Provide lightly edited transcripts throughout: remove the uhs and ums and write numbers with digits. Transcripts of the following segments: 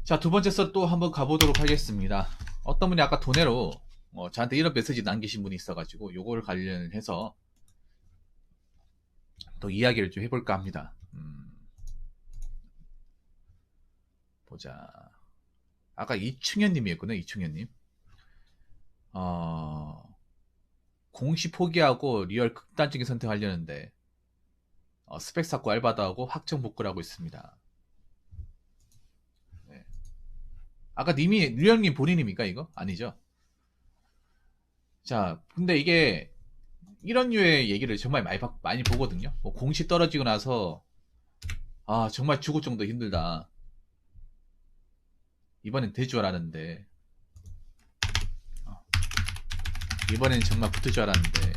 자, 두 번째 썰 또 한번 가보도록 하겠습니다. 어떤 분이 아까 도내로 저한테 이런 메시지 남기신 분이 있어가지고 요걸 관련해서 또 이야기를 좀 해볼까 합니다. 보자. 아까 이충현님이었구나, 이충현님. 공시 포기하고 리얼 극단적인 선택하려는데 스펙 쌓고 알바도 하고 학점 복구를 하고 있습니다. 네. 아까 님이 류형님 본인입니까 이거? 아니죠? 자, 근데 이게 이런 류의 얘기를 정말 많이 보거든요. 뭐 공시 떨어지고 나서 정말 죽을 정도 힘들다. 이번엔 될 줄 알았는데 이번엔 정말 붙을 줄 알았는데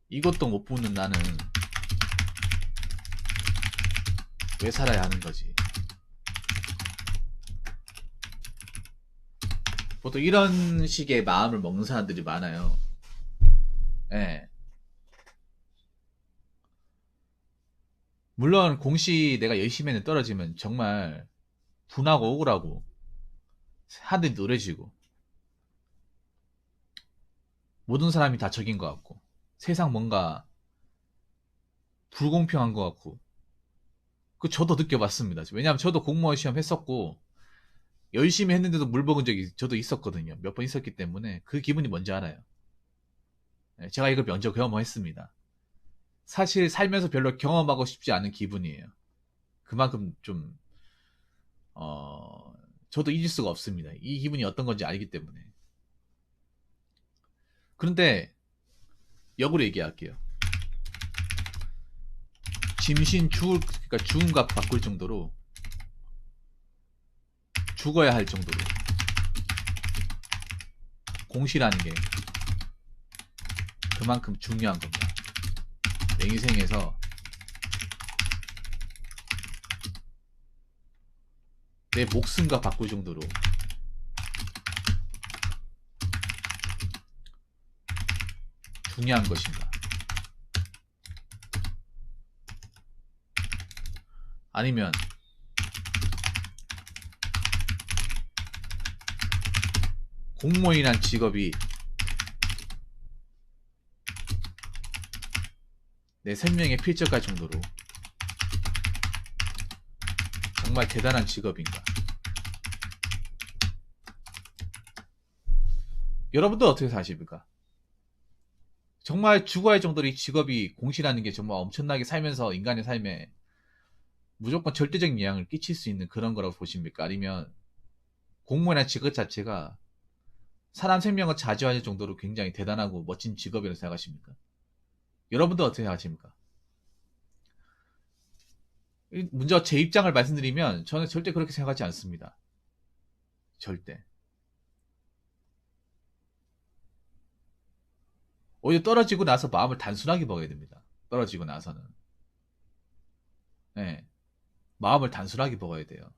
이것도 못 붙는 나는 왜 살아야 하는 거지? 보통 이런 식의 마음을 먹는 사람들이 많아요. 예. 물론 공시 내가 열심히 했는데 떨어지면 정말 분하고 억울하고 하늘이 노래지고 모든 사람이 다 적인 것 같고 세상 뭔가 불공평한 것 같고 그 저도 느껴봤습니다. 왜냐하면 저도 공무원 시험 했었고 열심히 했는데도 물 먹은 적이 저도 있었거든요. 몇 번 있었기 때문에 그 기분이 뭔지 알아요. 예, 제가 이걸 먼저 경험했습니다. 사실 살면서 별로 경험하고 싶지 않은 기분이에요. 그만큼 좀 저도 잊을 수가 없습니다. 이 기분이 어떤 건지 알기 때문에. 그런데 역으로 얘기할게요. 짐신 그러니까 죽은 값 바꿀 정도로 죽어야 할 정도로 공시라는 게 그만큼 중요한 겁니다. 내 인생에서 내 목숨과 바꿀 정도로 중요한 것인가? 아니면 공무원이란 직업이 내 생명에 필적할 정도로 정말 대단한 직업인가? 여러분도 어떻게 사십니까? 정말 죽어야 할 정도로 이 직업이 공시라는 게 정말 엄청나게 살면서 인간의 삶에 무조건 절대적인 영향을 끼칠 수 있는 그런 거라고 보십니까? 아니면 공무원이라는 직업 자체가 사람 생명을 자주할 정도로 굉장히 대단하고 멋진 직업이라고 생각하십니까? 여러분도 어떻게 생각하십니까? 먼저 제 입장을 말씀드리면 저는 절대 그렇게 생각하지 않습니다. 절대. 오히려 떨어지고 나서 마음을 단순하게 먹어야 됩니다. 떨어지고 나서는. 네. 마음을 단순하게 먹어야 돼요.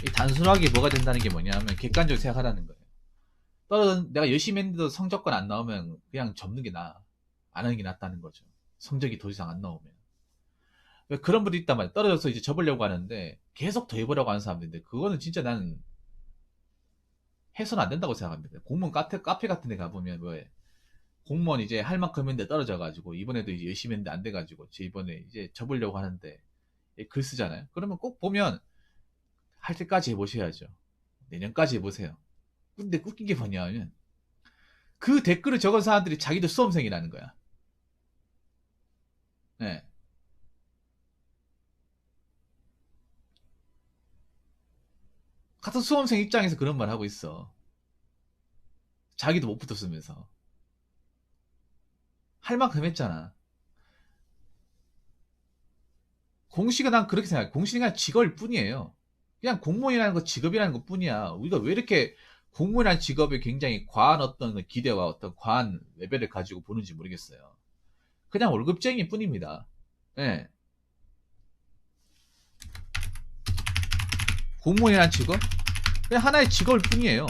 이 단순하게 뭐가 된다는 게 뭐냐면 객관적으로 생각하라는 거예요. 내가 열심히 했는데도 성적권 안 나오면 그냥 접는 게 나아. 안 하는 게 낫다는 거죠. 성적이 더 이상 안 나오면. 왜 그런 분이 있단 말이야. 떨어져서 이제 접으려고 하는데 계속 더 해보려고 하는 사람들인데 그거는 진짜 나는 해서는 안 된다고 생각합니다. 공무원 카페 같은 데 가보면 왜 공무원 이제 할 만큼 했는데 떨어져가지고 이번에도 이제 열심히 했는데 안 돼가지고 제 이번에 이제 접으려고 하는데 글 쓰잖아요. 그러면 꼭 보면 할 때까지 해보셔야죠. 내년까지 해보세요. 근데 웃긴 게 뭐냐면 그 댓글을 적은 사람들이 자기도 수험생이라는 거야. 네. 같은 수험생 입장에서 그런 말 하고 있어. 자기도 못 붙었으면서. 할 만큼 했잖아. 공시가 난 그렇게 생각해. 공시는 그냥 직업일 뿐이에요. 그냥 공무원이라는 거 직업이라는 것 뿐이야. 우리가 왜 이렇게 공무원이라는 직업에 굉장히 과한 어떤 기대와 어떤 과한 레벨을 가지고 보는지 모르겠어요. 그냥 월급쟁이 뿐입니다. 예. 공무원이라는 직업? 그냥 하나의 직업일 뿐이에요.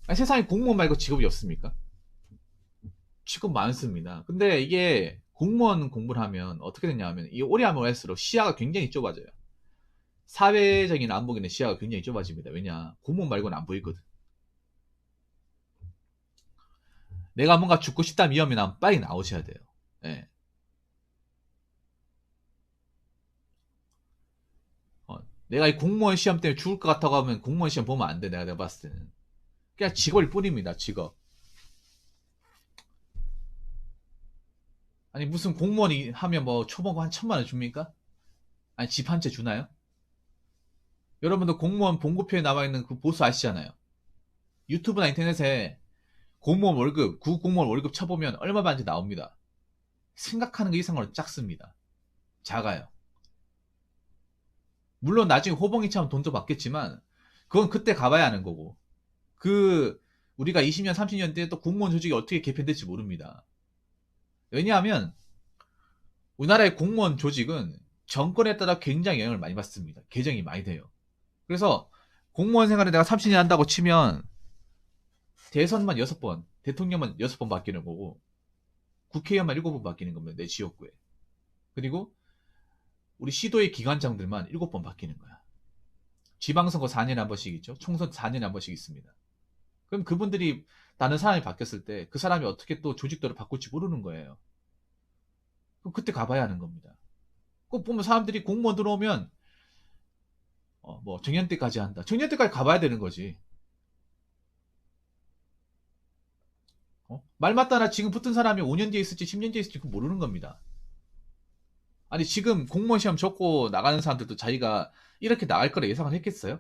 아니, 세상에 공무원 말고 직업이 없습니까? 직업 많습니다. 근데 이게 공무원 공부를 하면 어떻게 되냐 하면 이 오래 하면 할수록 시야가 굉장히 좁아져요. 사회적인 안목에는 시야가 굉장히 좁아집니다. 왜냐? 공무원 말고는 안 보이거든. 내가 뭔가 죽고 싶다는 위험이 나면 빨리 나오셔야 돼요. 예. 내가 이 공무원 시험 때문에 죽을 것 같다고 하면 공무원 시험 보면 안 돼. 내가 봤을 때는. 그냥 직업일 뿐입니다. 직업. 아니 무슨 공무원이 하면 뭐 초봉 한 1,000만 원 줍니까? 아니 집 한 채 주나요? 여러분들 공무원 봉고표에 나와 있는 그 보수 아시잖아요. 유튜브나 인터넷에 공무원 월급, 구 공무원 월급 쳐보면 얼마 받는지 나옵니다. 생각하는 것 이상으로 작습니다. 작아요. 물론 나중에 호봉이 차면 돈도 받겠지만 그건 그때 가봐야 하는 거고 그 우리가 20년, 30년 뒤에 또 공무원 조직이 어떻게 개편될지 모릅니다. 왜냐하면 우리나라의 공무원 조직은 정권에 따라 굉장히 영향을 많이 받습니다. 개정이 많이 돼요. 그래서 공무원 생활을 내가 30년 한다고 치면 대선만 6번, 대통령만 6번 바뀌는 거고 국회의원만 7번 바뀌는 겁니다. 내 지역구에. 그리고 우리 시도의 기관장들만 7번 바뀌는 거야. 지방선거 4년에 한 번씩 있죠. 총선 4년에 한 번씩 있습니다. 그럼 그분들이 다른 사람이 바뀌었을 때 그 사람이 어떻게 또 조직도를 바꿀지 모르는 거예요. 그럼 그때 가봐야 하는 겁니다. 꼭 보면 사람들이 공무원 들어오면 뭐 정년 때까지 한다. 정년 때까지 가봐야 되는 거지. 말 맞다나 지금 붙은 사람이 5년 뒤에 있을지 10년 뒤에 있을지 모르는 겁니다. 아니 지금 공무원 시험 접고 나가는 사람들도 자기가 이렇게 나갈 거라 예상을 했겠어요?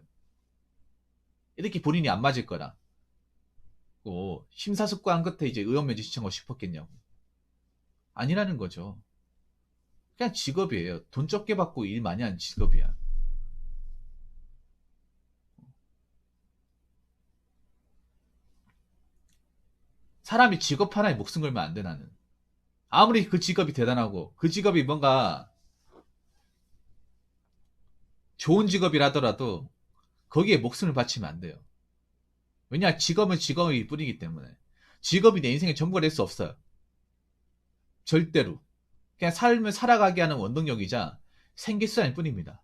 이렇게 본인이 안 맞을 거라. 심사숙고한 끝에 이제 의원면접 신청하고 싶었겠냐고. 아니라는 거죠. 그냥 직업이에요. 돈 적게 받고 일 많이 하는 직업이야. 사람이 직업 하나에 목숨 걸면 안 돼, 나는. 아무리 그 직업이 대단하고, 그 직업이 뭔가 좋은 직업이라더라도, 거기에 목숨을 바치면 안 돼요. 왜냐, 직업은 직업이 뿐이기 때문에. 직업이 내 인생의 전부가 될 수 없어요. 절대로. 그냥 삶을 살아가게 하는 원동력이자 생계수단일 뿐입니다.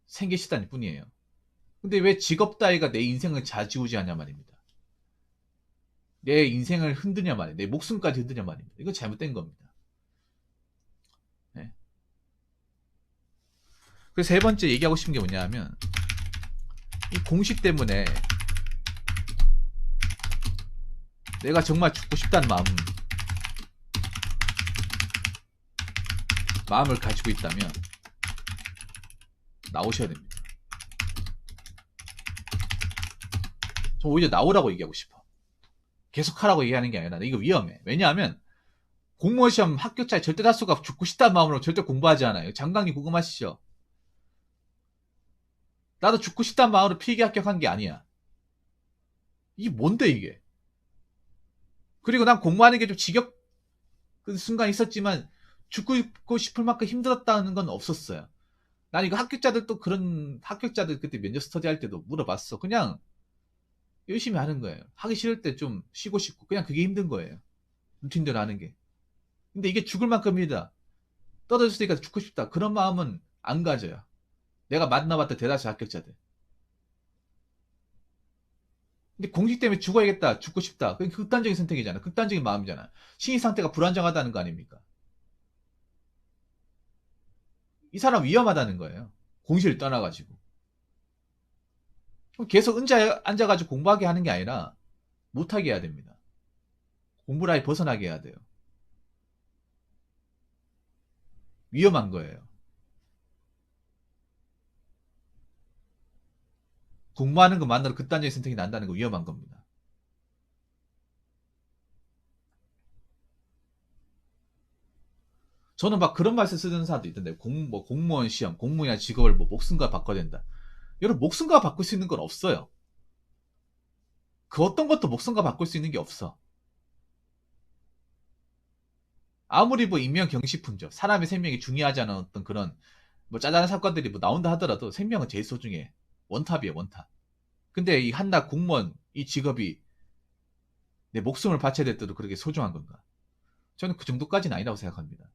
생계수단일 뿐이에요. 근데 왜 직업 따위가 내 인생을 좌지우지하냐 말입니다. 내 인생을 흔드냐 말이에요. 내 목숨까지 흔드냐 말입니다. 이건 잘못된 겁니다. 네. 그래서 세 번째 얘기하고 싶은 게 뭐냐면 이 공식 때문에 내가 정말 죽고 싶다는 마음을 가지고 있다면 나오셔야 됩니다. 저 오히려 나오라고 얘기하고 싶어. 계속 하라고 얘기하는 게 아니라 이거 위험해. 왜냐하면 공무원 시험 합격자의 절대 다수가 죽고 싶다는 마음으로 절대 공부하지 않아요. 장관님 궁금하시죠? 나도 죽고 싶다는 마음으로 필기 합격한 게 아니야. 이게 뭔데 이게? 그리고 난 공부하는 게 좀 지겹 그 순간 있었지만 죽고 싶을 만큼 힘들었다는 건 없었어요. 난 이거 합격자들 그런 합격자들 그때 면접 스터디 할 때도 물어봤어. 그냥 열심히 하는 거예요. 하기 싫을 때 좀 쉬고 싶고 그냥 그게 힘든 거예요. 루틴대로 하는 게. 근데 이게 죽을 만큼이다. 떨어졌으니까 죽고 싶다. 그런 마음은 안 가져요. 내가 만나봤던 대다수 합격자들. 근데 공식 때문에 죽어야겠다. 죽고 싶다. 그게 극단적인 선택이잖아. 극단적인 마음이잖아. 심리 상태가 불안정하다는 거 아닙니까? 이 사람 위험하다는 거예요. 공실을 떠나가지고. 계속 앉아가지고 공부하게 하는 게 아니라 못하게 해야 됩니다. 공부를 아예 벗어나게 해야 돼요. 위험한 거예요. 공부하는 것만으로 극단적인 선택이 난다는 거 위험한 겁니다. 저는 막 그런 말씀 쓰는 사람도 있던데 공무원 시험, 공무원이나 직업을 목숨과 바꿔야 된다. 여러분 목숨과 바꿀 수 있는 건 없어요. 그 어떤 것도 목숨과 바꿀 수 있는 게 없어. 아무리 뭐 인명 경시품죠. 사람의 생명이 중요하지 않은 어떤 그런 뭐 짜잘한 사건들이 뭐 나온다 하더라도 생명은 제일 소중해. 원탑이에요, 원탑. 근데 이 한나 공무원 이 직업이 내 목숨을 바쳐야 될 때도 그렇게 소중한 건가? 저는 그 정도까지는 아니라고 생각합니다.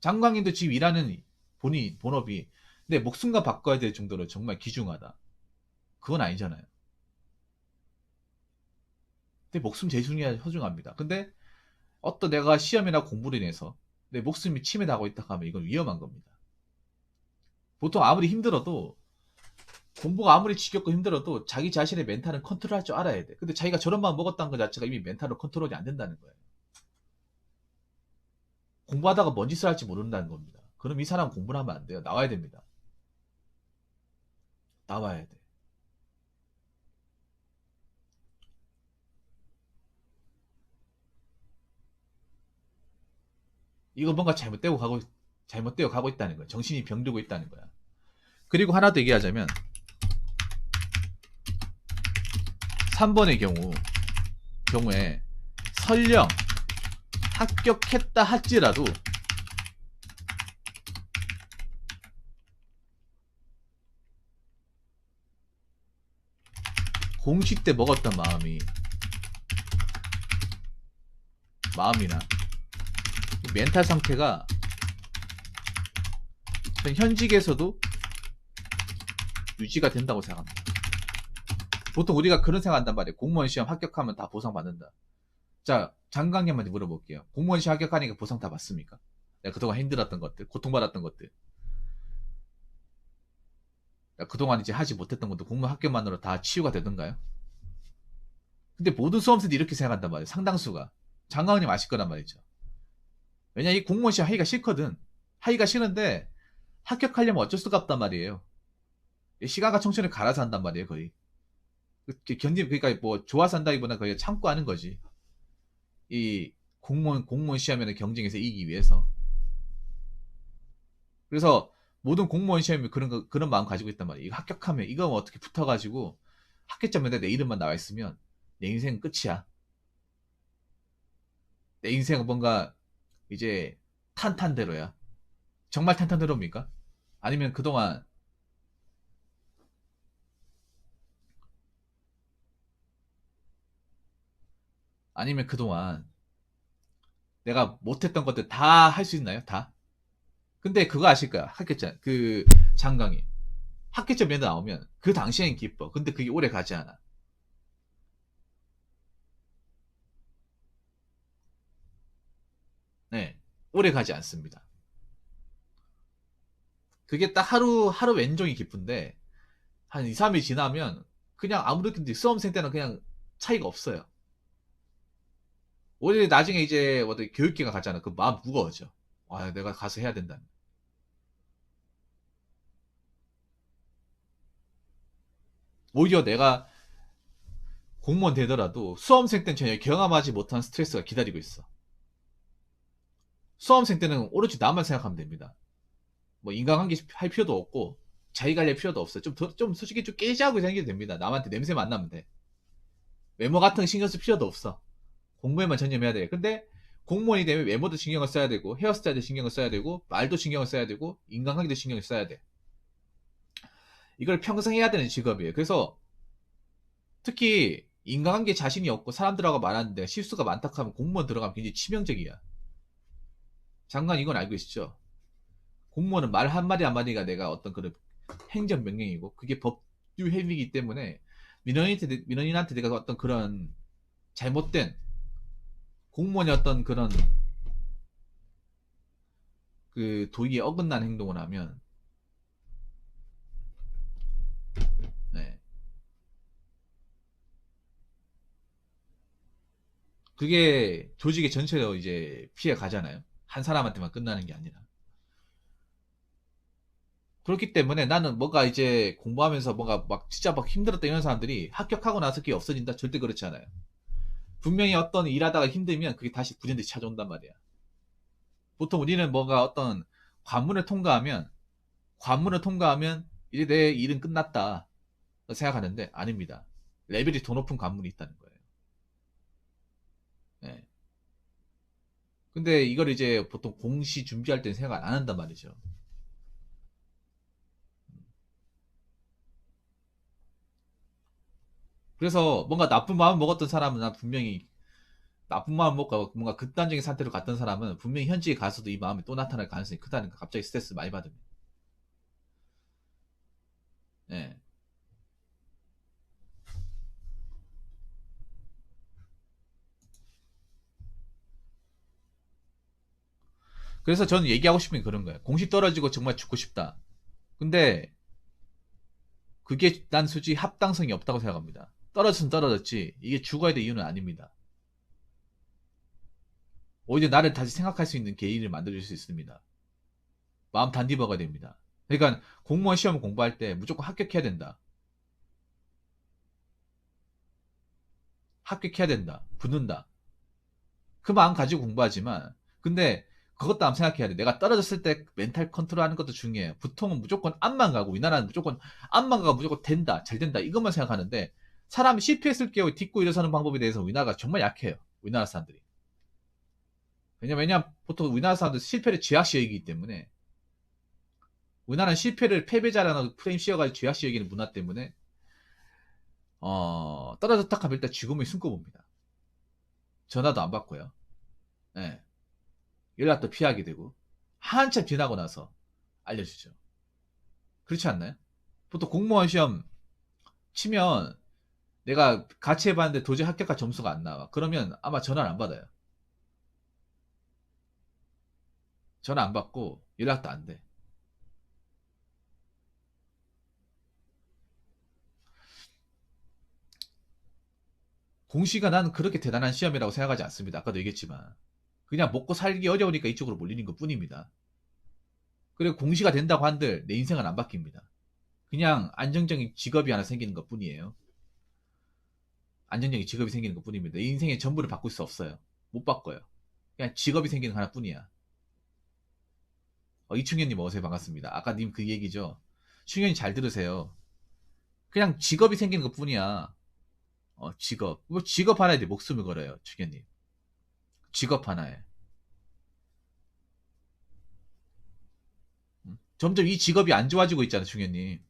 장관님도 지금 일하는 본업이 내 목숨과 바꿔야 될 정도로 정말 귀중하다. 그건 아니잖아요. 내 목숨 제일 소중합니다. 근데 어떤 내가 시험이나 공부를 인해서 내 목숨이 침해당하고 있다 하면 이건 위험한 겁니다. 보통 아무리 힘들어도 공부가 아무리 지겹고 힘들어도 자기 자신의 멘탈은 컨트롤할 줄 알아야 돼. 근데 자기가 저런 마음 먹었다는 것 자체가 이미 멘탈로 컨트롤이 안 된다는 거예요. 공부하다가 뭔 짓을 할지 모른다는 겁니다. 그럼 이 사람 공부를 하면 안 돼요. 나와야 됩니다. 나와야 돼. 이거 뭔가 잘못되어 가고 있다는 거야. 정신이 병들고 있다는 거야. 그리고 하나 더 얘기하자면 3번의 경우에 설령 합격했다 할지라도 공식 때 먹었던 마음이나 멘탈 상태가 현직에서도 유지가 된다고 생각합니다. 보통 우리가 그런 생각한단 말이에요. 공무원 시험 합격하면 다 보상받는다. 자, 장강님한테 물어볼게요. 공무원 시험 합격하니까 보상 다 받습니까? 내가 그동안 힘들었던 것들, 고통받았던 것들, 내가 그동안 이제 하지 못했던 것도 공무원 합격만으로 다 치유가 되던가요? 근데 모든 수험생들이 이렇게 생각한단 말이에요. 상당수가. 장강님 아실 거란 말이죠. 왜냐, 이 공무원 시험 하기가 싫거든. 하기가 싫은데 합격하려면 어쩔 수가 없단 말이에요. 시간과 청춘을 갈아서 한단 말이에요, 거의. 그러니까 뭐 좋아서 한다기보다 거의 참고 하는 거지. 이 공무원 시험에는 경쟁에서 이기기 위해서. 그래서 모든 공무원 시험이 그런 마음 가지고 있단 말이에요. 이거 합격하면 이거 뭐 어떻게 붙어가지고 합격점에 내 이름만 나와 있으면 내 인생은 끝이야. 내 인생은 뭔가 이제 탄탄대로야. 정말 탄탄대로입니까? 아니면 그동안 아니면 그동안 내가 못했던 것들 다 할 수 있나요? 다? 근데 그거 아실 거야. 학교점 그 장강이 학교점에 나오면 그 당시엔 기뻐. 근데 그게 오래 가지 않아. 네, 오래 가지 않습니다. 그게 딱 하루 왼종이 기쁜데 한 2, 3일 지나면 그냥 아무렇게도 수험생 때는 그냥 차이가 없어요. 오히려 나중에 이제 어디 교육기가 가잖아. 그 마음 무거워져. 아, 내가 가서 해야 된다. 오히려 내가 공무원 되더라도 수험생 때는 전혀 경험하지 못한 스트레스가 기다리고 있어. 수험생 때는 오로지 나만 생각하면 됩니다. 뭐 인간관계 할 필요도 없고 자기 관리할 필요도 없어요. 좀 솔직히 좀 깨지하고 생겨도 됩니다. 남한테 냄새만 안 나면 돼. 외모 같은 거 신경 쓸 필요도 없어. 공부에만 전념해야 돼. 근데 공무원이 되면 외모도 신경을 써야 되고 헤어스타일도 신경을 써야 되고 말도 신경을 써야 되고 인간관계도 신경을 써야 돼. 이걸 평생 해야 되는 직업이에요. 그래서 특히 인간관계 자신이 없고 사람들하고 말하는데 실수가 많다 하면 공무원 들어가면 굉장히 치명적이야. 장관 이건 알고 계시죠? 공무원은 말 한마디 한마디가 내가 어떤 그런 행정명령이고 그게 법규 행위이기 때문에 민원인한테 내가 어떤 그런 잘못된 공무원이 어떤 그런 그 도의에 어긋난 행동을 하면 네. 그게 조직의 전체로 이제 피해 가잖아요. 한 사람한테만 끝나는 게 아니라. 그렇기 때문에 나는 뭔가 이제 공부하면서 뭔가 막 진짜 막 힘들었던 이런 사람들이 합격하고 나서 그게 없어진다? 절대 그렇지 않아요. 분명히 어떤 일하다가 힘들면 그게 다시 부전듯이 찾아온단 말이야. 보통 우리는 뭔가 어떤 관문을 통과하면 관문을 통과하면 이제 내 일은 끝났다 생각하는데 아닙니다. 레벨이 더 높은 관문이 있다는 거예요. 예. 근데 이걸 이제 보통 공시 준비할 때는 생각 안 한단 말이죠. 그래서 뭔가 나쁜 마음 먹었던 사람은 난 분명히 나쁜 마음 먹고 뭔가 극단적인 상태로 갔던 사람은 분명히 현지에 가서도 이 마음이 또 나타날 가능성이 크다는 거. 갑자기 스트레스 많이 받으면. 예. 그래서 저는 얘기하고 싶은 게 그런 거예요. 공시 떨어지고 정말 죽고 싶다. 근데 그게 난 솔직히 합당성이 없다고 생각합니다. 떨어졌으면 떨어졌지. 이게 죽어야 될 이유는 아닙니다. 오히려 나를 다시 생각할 수 있는 계기를 만들어줄 수 있습니다. 마음 단디 먹어야 됩니다. 그러니까 공무원 시험 공부할 때 무조건 합격해야 된다. 합격해야 된다. 붙는다. 그 마음 가지고 공부하지만 근데 그것도 한번 생각해야 돼. 내가 떨어졌을 때 멘탈 컨트롤하는 것도 중요해요. 보통은 무조건 앞만 가고 우리나라는 무조건 앞만 가고 무조건 된다. 잘 된다. 이것만 생각하는데 사람이 실패했을 경우 딛고 일어서는 방법에 대해서 우리나라가 정말 약해요. 우리나라 사람들이. 왜냐면 보통 우리나라 사람들 실패를 죄악시 여기기 때문에 우리나라는 실패를 패배자라는 프레임 씌워가지고 죄악시 여기는 문화 때문에 떨어졌다 하면 일단 죽음을 숨겨봅니다. 전화도 안 받고요. 예. 연락도 피하게 되고 한참 지나고 나서 알려주죠. 그렇지 않나요? 보통 공무원 시험 치면 내가 같이 해봤는데 도저히 합격할 점수가 안 나와. 그러면 아마 전화를 안 받아요. 전화 안 받고 연락도 안 돼. 공시가 나는 그렇게 대단한 시험이라고 생각하지 않습니다. 아까도 얘기했지만. 그냥 먹고 살기 어려우니까 이쪽으로 몰리는 것 뿐입니다. 그리고 공시가 된다고 한들 내 인생은 안 바뀝니다. 그냥 안정적인 직업이 하나 생기는 것 뿐이에요. 안정적인 직업이 생기는 것 뿐입니다. 내 인생의 전부를 바꿀 수 없어요. 못 바꿔요. 그냥 직업이 생기는 하나 뿐이야. 이충현님 어서요. 반갑습니다. 아까 님 그 얘기죠. 충현이 잘 들으세요. 그냥 직업이 생기는 것 뿐이야. 직업. 뭐 직업 하나에 내 목숨을 걸어요. 충현님. 직업 하나에. 점점 이 직업이 안 좋아지고 있잖아, 충현님.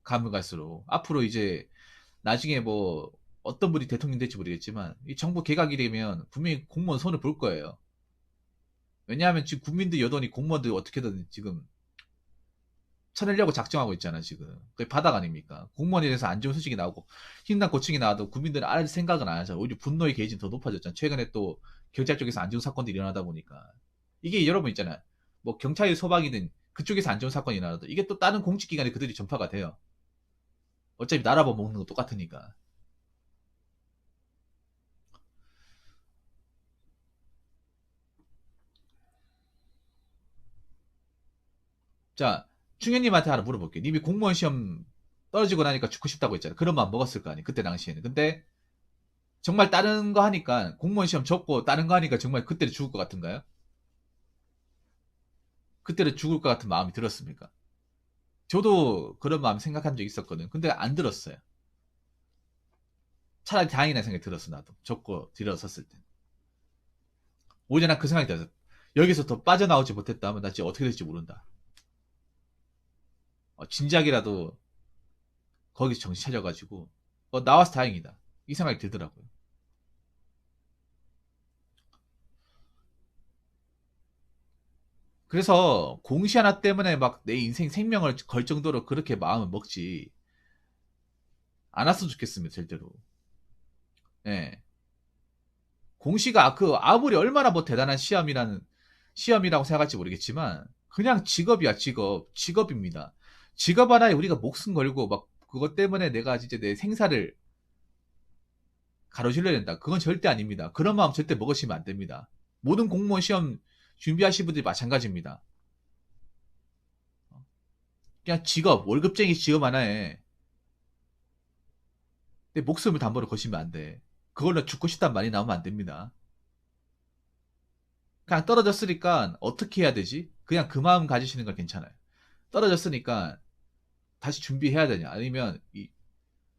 가면 갈수록. 앞으로 이제 나중에 뭐 어떤 분이 대통령 될지 모르겠지만 이 정부 개각이 되면 분명히 공무원 손을 볼 거예요. 왜냐하면 지금 국민들 여론이 공무원들 어떻게든 지금 쳐내려고 작정하고 있잖아, 지금. 그게 바닥 아닙니까? 공무원에 대해서 안 좋은 소식이 나오고, 힘난 고충이 나와도 국민들은 알 생각은 안 하죠. 오히려 분노의 게이지는 더 높아졌잖아. 최근에 또 경찰 쪽에서 안 좋은 사건들이 일어나다 보니까. 이게 여러분 있잖아요. 뭐 경찰이 소박이든 그쪽에서 안 좋은 사건이 일어나도 이게 또 다른 공직기관에 그들이 전파가 돼요. 어차피 나라 법 먹는 거 똑같으니까. 자, 충현님한테 하나 물어볼게요. 님이 공무원 시험 떨어지고 나니까 죽고 싶다고 했잖아요. 그런 마음 먹었을 거 아니에요. 그때 당시에는. 근데 정말 다른 거 하니까 공무원 시험 접고 다른 거 하니까 정말 그때로 죽을 것 같은가요? 그때로 죽을 것 같은 마음이 들었습니까? 저도 그런 마음 생각한 적 있었거든. 근데 안 들었어요. 차라리 다행이라는 생각이 들었어, 나도. 접고 들어섰을 때. 오히려 난 그 생각이 들었어. 여기서 더 빠져나오지 못했다면 나 진짜 어떻게 될지 모른다. 진작이라도 거기서 정신 차려가지고 나와서 다행이다. 이 생각이 들더라고요. 그래서 공시 하나 때문에 막 내 인생 생명을 걸 정도로 그렇게 마음을 먹지 않았으면 좋겠습니다, 절대로. 예. 공시가 아무리 얼마나 뭐 대단한 시험이라고 생각할지 모르겠지만 그냥 직업이야, 직업입니다. 직업 하나에 우리가 목숨 걸고 막 그것 때문에 내가 진짜 내 생사를 가로질러야 된다. 그건 절대 아닙니다. 그런 마음 절대 먹으시면 안 됩니다. 모든 공무원 시험 준비하시는 분들이 마찬가지입니다. 그냥 월급쟁이 직업 하나에 내 목숨을 담보로 거시면 안 돼. 그걸로 죽고 싶단 말이 나오면 안 됩니다. 그냥 떨어졌으니까 어떻게 해야 되지? 그냥 그 마음 가지시는 건 괜찮아요. 떨어졌으니까 다시 준비해야 되냐? 아니면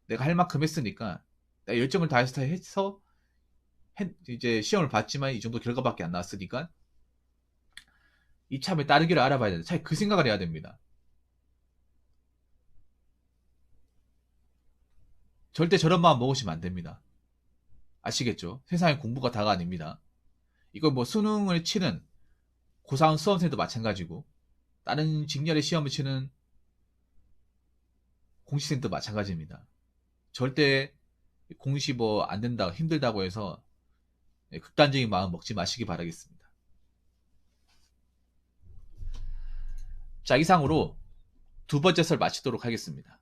내가 할 만큼 했으니까 내가 열정을 다해서 이제 시험을 봤지만 이 정도 결과밖에 안 나왔으니까 이참에 다른 길을 알아봐야 된다. 차라리 그 생각을 해야 됩니다. 절대 저런 마음 먹으시면 안 됩니다. 아시겠죠? 세상에 공부가 다가 아닙니다. 이거 뭐 수능을 치는 고3 수험생도 마찬가지고 다른 직렬의 시험을 치는 공시생도 마찬가지입니다. 절대 공시 뭐 안 된다, 힘들다고 해서 극단적인 마음 먹지 마시기 바라겠습니다. 자, 이상으로 두 번째 설 마치도록 하겠습니다.